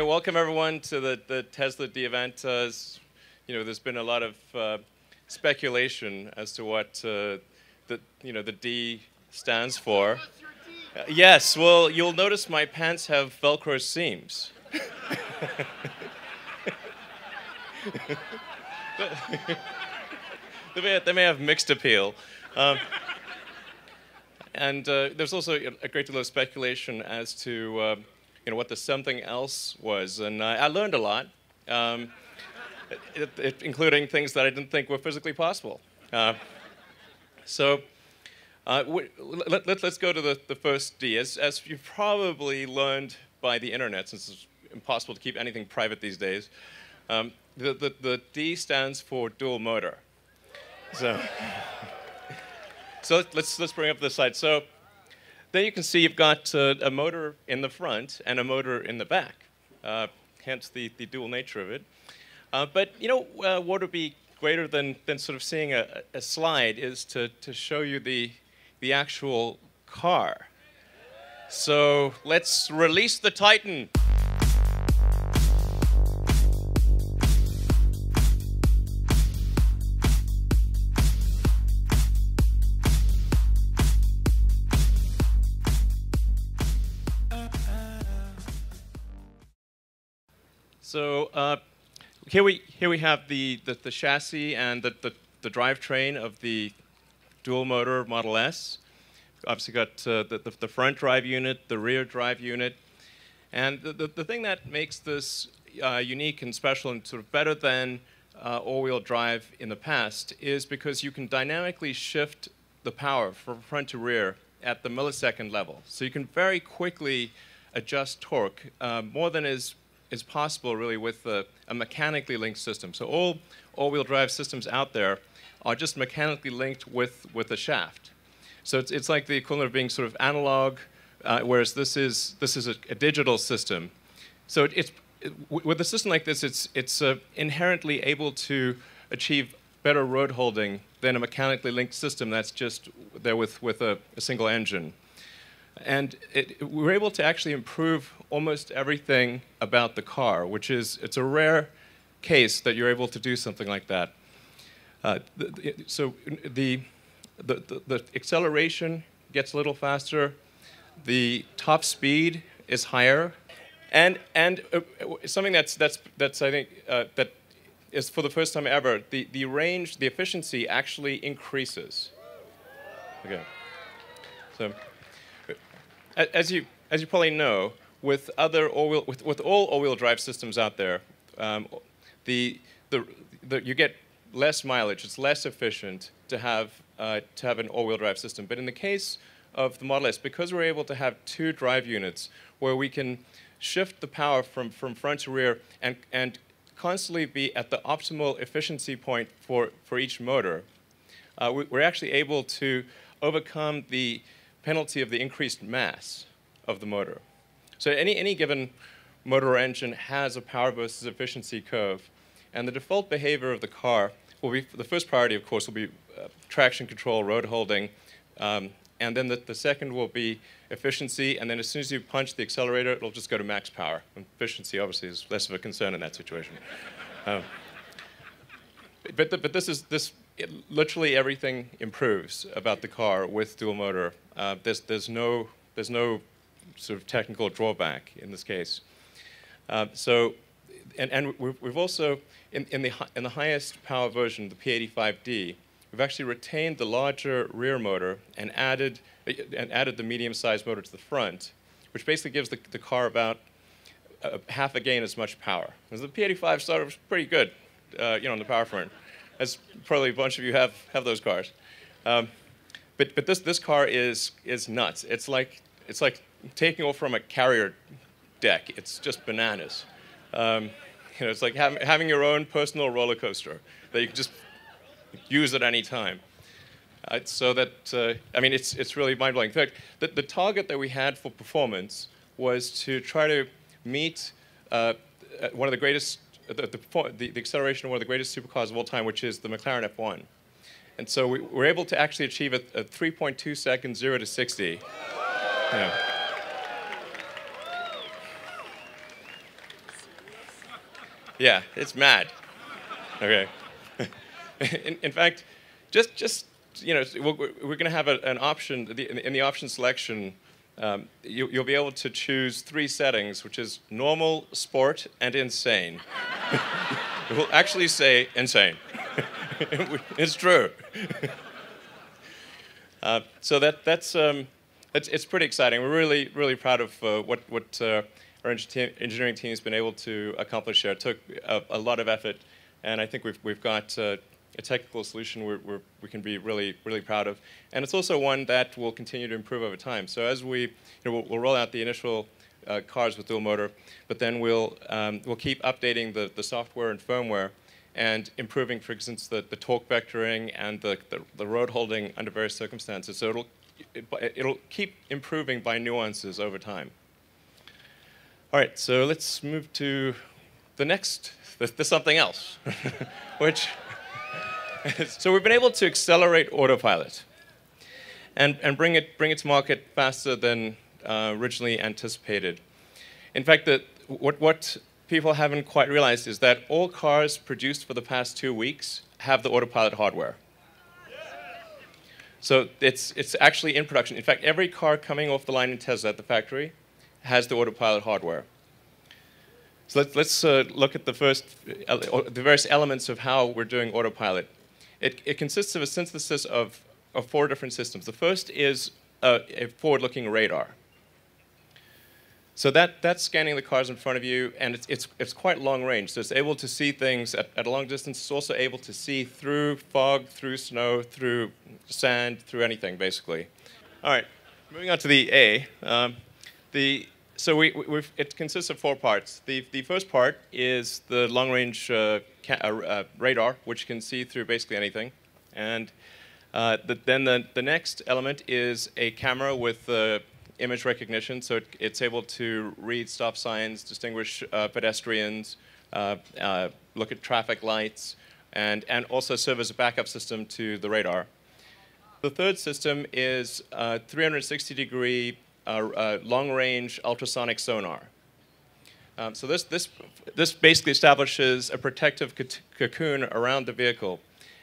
welcome everyone to the Tesla D event. There's been a lot of speculation as to what the D stands for. Yes, well, you'll notice my pants have Velcro seams. They may have mixed appeal. And there's also a great deal of speculation as to what the something else was. And I learned a lot, including things that I didn't think were physically possible. Let's go to the first D. As you've probably learned by the internet, since it's impossible to keep anything private these days, the D stands for dual motor. So let's bring up this slide. So there you can see you've got a motor in the front and a motor in the back, hence the dual nature of it. But what would be greater than sort of seeing a slide is to show you the actual car. So let's release the Titan. So here we have the chassis and the drivetrain of the dual motor Model S. Obviously got the front drive unit, the rear drive unit, and the thing that makes this unique and special and sort of better than all-wheel drive in the past is because you can dynamically shift the power from front to rear at the millisecond level. So you can very quickly adjust torque more than is possible really with a mechanically linked system. So all-wheel drive systems out there are just mechanically linked with a shaft. So it's like the equivalent of being sort of analog, whereas this is a digital system. So with a system like this, it's inherently able to achieve better road holding than a mechanically linked system that's just there with a single engine. And we're able to actually improve almost everything about the car, which is, it's a rare case that you're able to do something like that. So the acceleration gets a little faster, the top speed is higher, and something that's I think that is for the first time ever, the range, the efficiency actually increases. Okay, so. As you probably know, with other all all-wheel drive systems out there, you get less mileage. It's less efficient to have an all-wheel drive system. But in the case of the Model S, because we're able to have two drive units where we can shift the power from front to rear and constantly be at the optimal efficiency point for each motor, we're actually able to overcome the penalty of the increased mass of the motor. So any given motor or engine has a power versus efficiency curve, and the default behavior of the car will be, the first priority, of course, will be traction control, road holding, and then the second will be efficiency, and then as soon as you punch the accelerator, it'll just go to max power. And efficiency, obviously, is less of a concern in that situation. But literally everything improves about the car with dual motor. There's no sort of technical drawback in this case. We've also in the highest power version, the P85D, we've actually retained the larger rear motor and added the medium-sized motor to the front, which basically gives the car about half again as much power. Because the P85 started was pretty good, on the power front. As probably a bunch of you have those cars. But this car is nuts. It's like taking off from a carrier deck. It's just bananas. It's like having your own personal roller coaster that you can just use at any time. So that it's really mind-blowing. In fact, the target that we had for performance was to try to meet one of the greatest. The acceleration of one of the greatest supercars of all time, which is the McLaren F1. And so we were able to actually achieve a 3.2 seconds 0 to 60. Yeah, it's mad. Okay. In fact, just we're going to have an option in the option selection. You'll be able to choose 3 settings, which is normal, sport, and insane. It will actually say insane. It's true. So that's it's pretty exciting. We're really proud of what our engineering team has been able to accomplish here. It took a lot of effort, and I think we've got a technical solution we can be really proud of. And it's also one that will continue to improve over time. So as we'll roll out the initial cars with dual motor, but then we'll keep updating the software and firmware and improving, for instance, the torque vectoring and the road holding under various circumstances. So it'll keep improving by nuances over time. All right, so let's move to the something else, which so we've been able to accelerate autopilot and bring it to market faster than originally anticipated. In fact, what people haven't quite realized is that all cars produced for the past 2 weeks have the autopilot hardware. So it's actually in production. In fact, every car coming off the line in Tesla at the factory has the autopilot hardware. So let's look at the various elements of how we're doing autopilot. It consists of a synthesis of 4 different systems. The first is a forward-looking radar. So that's scanning the cars in front of you, and it's quite long range. So it's able to see things at a long distance. It's also able to see through fog, through snow, through sand, through anything, basically. All right, moving on to the A. So it consists of 4 parts. The first part is the long-range radar, which can see through basically anything. And then the next element is a camera with image recognition, so it's able to read stop signs, distinguish pedestrians, look at traffic lights, and also serve as a backup system to the radar. The third system is 360-degree long-range ultrasonic sonar. So this basically establishes a protective cocoon around the vehicle,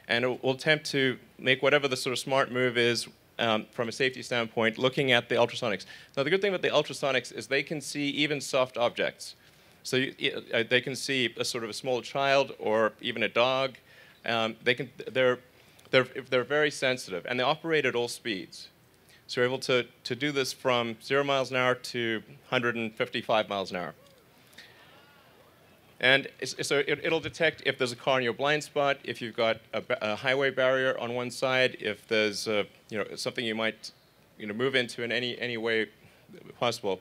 and it will attempt to make whatever the sort of smart move is from a safety standpoint, looking at the ultrasonics. Now, the good thing about the ultrasonics is they can see even soft objects. So they can see a sort of a small child or even a dog. They're very sensitive, and they operate at all speeds. So we're able to do this from 0 miles an hour to 155 miles an hour. And so it'll detect if there's a car in your blind spot, if you've got a highway barrier on one side, if there's something you might move into in any way possible.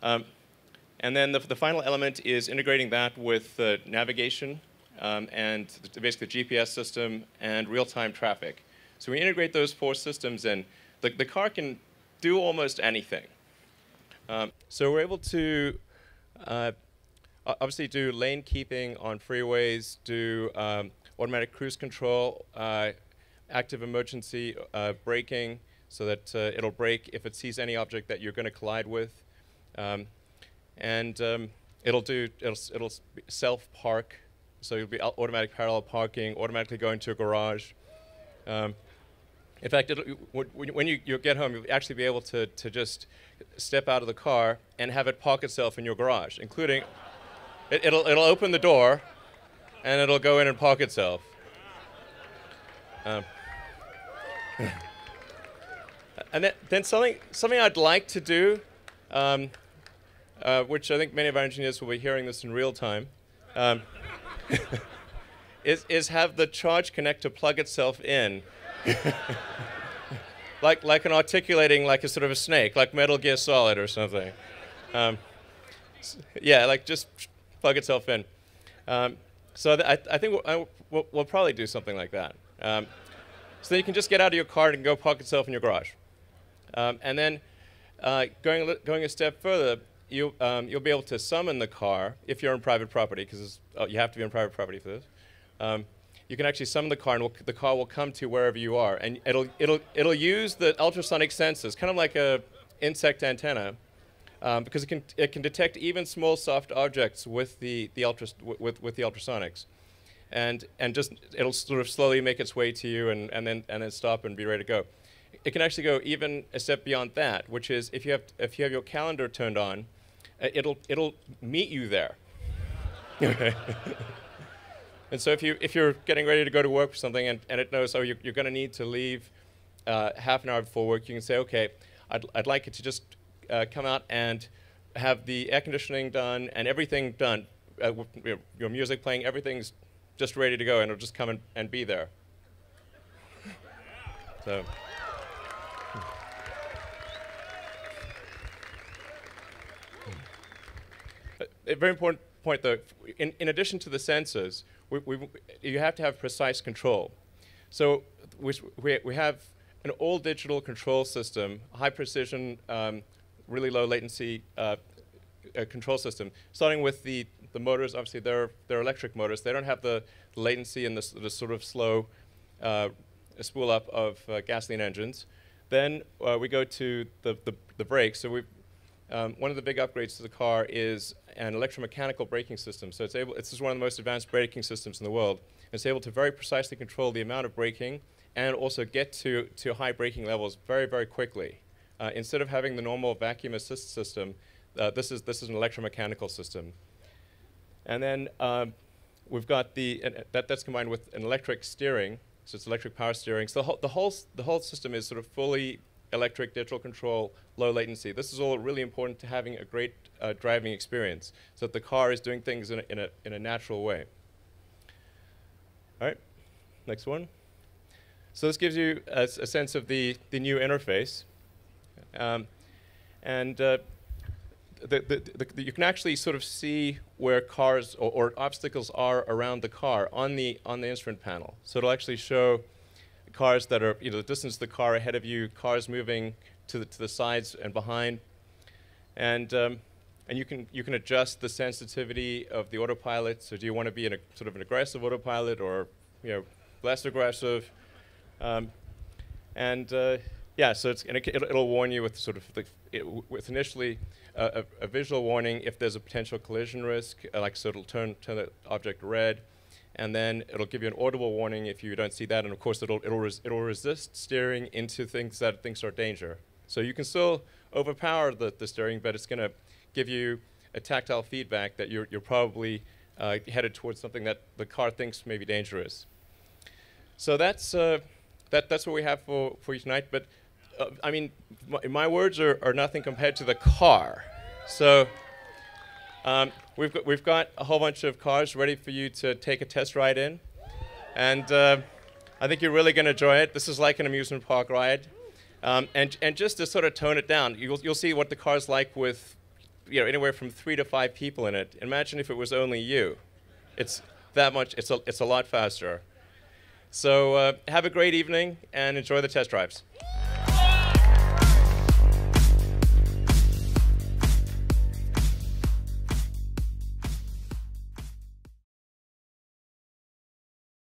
And then the final element is integrating that with navigation and basically the GPS system and real-time traffic. So we integrate those 4 systems in. The car can do almost anything. So we're able to obviously do lane keeping on freeways, do automatic cruise control, active emergency braking, so that it'll brake if it sees any object that you're going to collide with, and it'll self-park, so you'll be automatic parallel parking, automatically go into a garage. In fact, when you get home, you'll actually be able to just step out of the car and have it park itself in your garage, including it'll open the door and it'll go in and park itself. And then something I'd like to do, which I think many of our engineers will be hearing this in real time, is have the charge connector plug itself in. like an articulating, like a sort of a snake, like Metal Gear Solid or something. Yeah, like just plug itself in. So I think we'll probably do something like that. So then you can just get out of your car and go park itself in your garage. And then going a step further, you'll be able to summon the car if you're on private property, because you have to be on private property for this. You can actually summon the car, and the car will come to wherever you are, and it'll use the ultrasonic sensors, kind of like a insect antenna, because it can detect even small soft objects with the ultrasonics, and just it'll sort of slowly make its way to you and then stop and be ready to go. It can actually go even a step beyond that, which is if you have your calendar turned on, it'll meet you there. Okay. And so if you're getting ready to go to work or something, and it knows, oh, you're going to need to leave half an hour before work, you can say, okay, I'd like it to just come out and have the air conditioning done and everything done, your music playing, everything's just ready to go, and it'll just come and be there. So. A very important point, though, in addition to the sensors, you have to have precise control. So we have an all-digital control system, high precision, really low latency control system, starting with the motors. Obviously, they're electric motors. They don't have the latency and the sort of slow spool up of gasoline engines. Then we go to the brakes. So one of the big upgrades to the car is an electromechanical braking system. So this is one of the most advanced braking systems in the world. It's able to very precisely control the amount of braking and also get to high braking levels very, very quickly. Instead of having the normal vacuum assist system, this is an electromechanical system. And then we've got that's combined with an electric steering, so it's electric power steering. So the whole system is sort of fully electric, digital control, low latency. This is all really important to having a great driving experience, so that the car is doing things in a natural way. All right, next one. So this gives you a sense of the new interface, and you can actually sort of see where cars or obstacles are around the car on the instrument panel. So it'll actually show cars that are, the distance of the car ahead of you, cars moving to the sides and behind, and you can adjust the sensitivity of the autopilot. So do you want to be in a sort of an aggressive autopilot or less aggressive? Yeah, so it'll warn you with sort of with initially a visual warning if there's a potential collision risk, so it'll turn the object red. And then it'll give you an audible warning if you don't see that, and of course it'll resist steering into things that it thinks are danger. So you can still overpower the steering, but it's going to give you a tactile feedback that you're probably headed towards something that the car thinks may be dangerous. So that's what we have for you tonight. But I mean, my words are nothing compared to the car. So. We've got a whole bunch of cars ready for you to take a test ride in, and I think you're really going to enjoy it. This is like an amusement park ride, and just to sort of tone it down, you'll see what the car's like with anywhere from 3 to 5 people in it. Imagine if it was only you. It's that much. It's a lot faster. So have a great evening and enjoy the test drives.